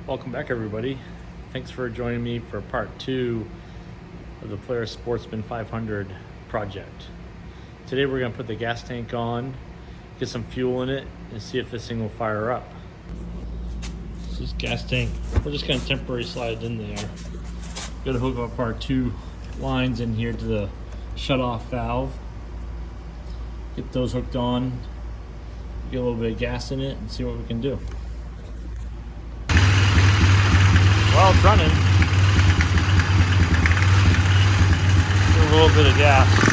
Welcome back, everybody. Thanks for joining me for part 2 of the Polaris Sportsman 500 project. Today we're going to put the gas tank on, get some fuel in it, and see if this thing will fire up. This gas tank, we're just going to temporarily slide it in there. Got to hook up our 2 lines in here to the shut-off valve. Get those hooked on, get a little bit of gas in it, and see what we can do. Well, it's running. Give a little bit of gas.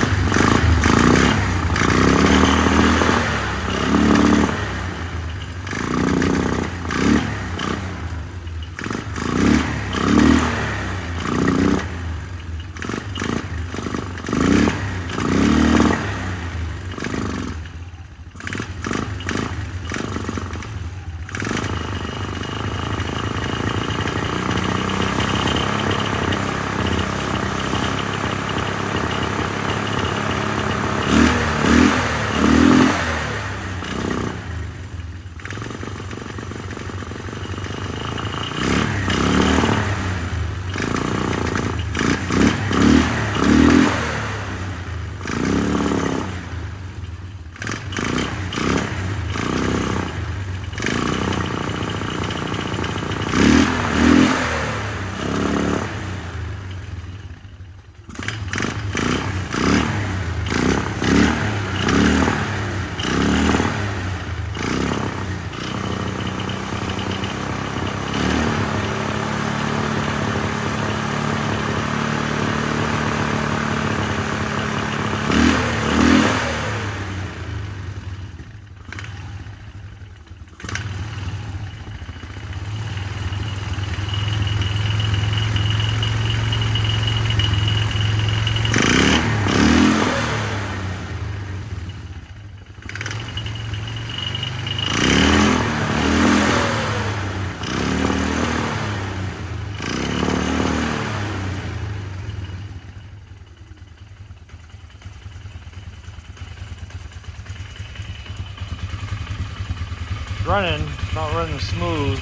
Running, not running smooth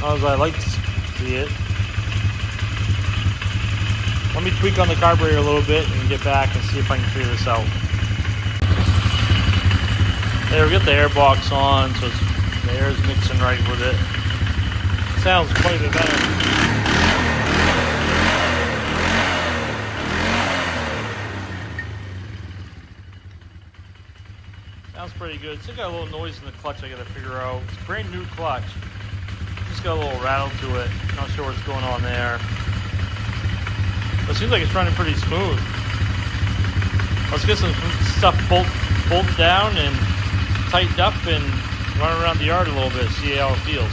as I like to see it. Let me tweak on the carburetor a little bit and get back and see if I can figure this out. There, we get the air box on, so the air is mixing right with it. Sounds quite a bit better. Sounds pretty good. Still got a little noise in the clutch I gotta figure out. It's a brand new clutch. Just got a little rattle to it. Not sure what's going on there. But it seems like it's running pretty smooth. Let's get some stuff bolted down and tightened up and run around the yard a little bit, see how it feels.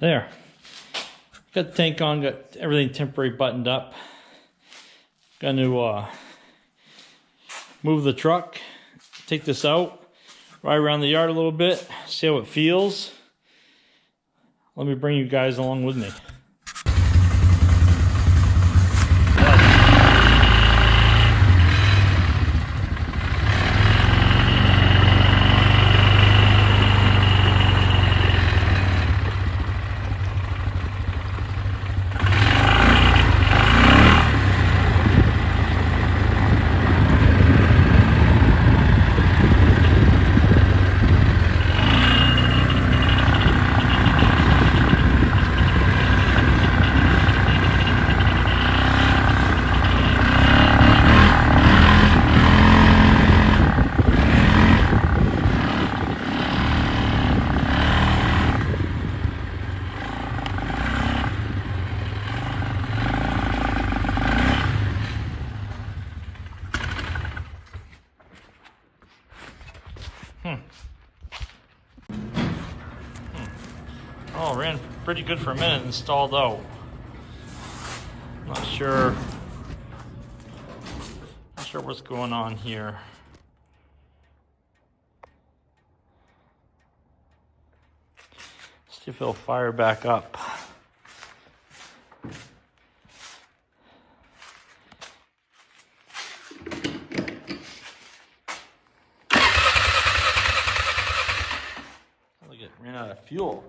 There. Got the tank on, got everything temporary buttoned up. Going to move the truck, take this out, ride around the yard a little bit, see how it feels. Let me bring you guys along with me. Oh, ran pretty good for a minute and stalled out. Not sure what's going on here. See if it'll fire back up. Look, it ran out of fuel.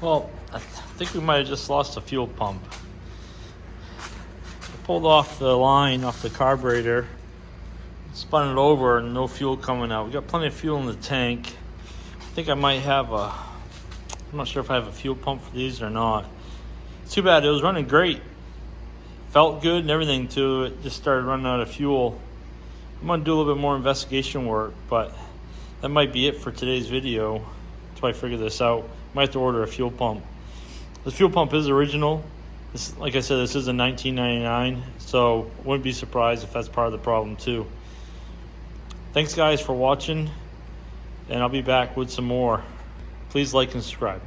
Well, I think we might have just lost a fuel pump. I pulled off the line off the carburetor, spun it over, and no fuel coming out. We got plenty of fuel in the tank. I think I might have I'm not sure if I have a fuel pump for these or not. It's too bad, it was running great. Felt good and everything too. It just started running out of fuel. I'm gonna do a little bit more investigation work, but that might be it for today's video until I figure this out. Might have to order a fuel pump. The fuel pump is original. This, like I said, this is a 1999, so wouldn't be surprised if that's part of the problem too. Thanks guys for watching, and I'll be back with some more. Please like and subscribe.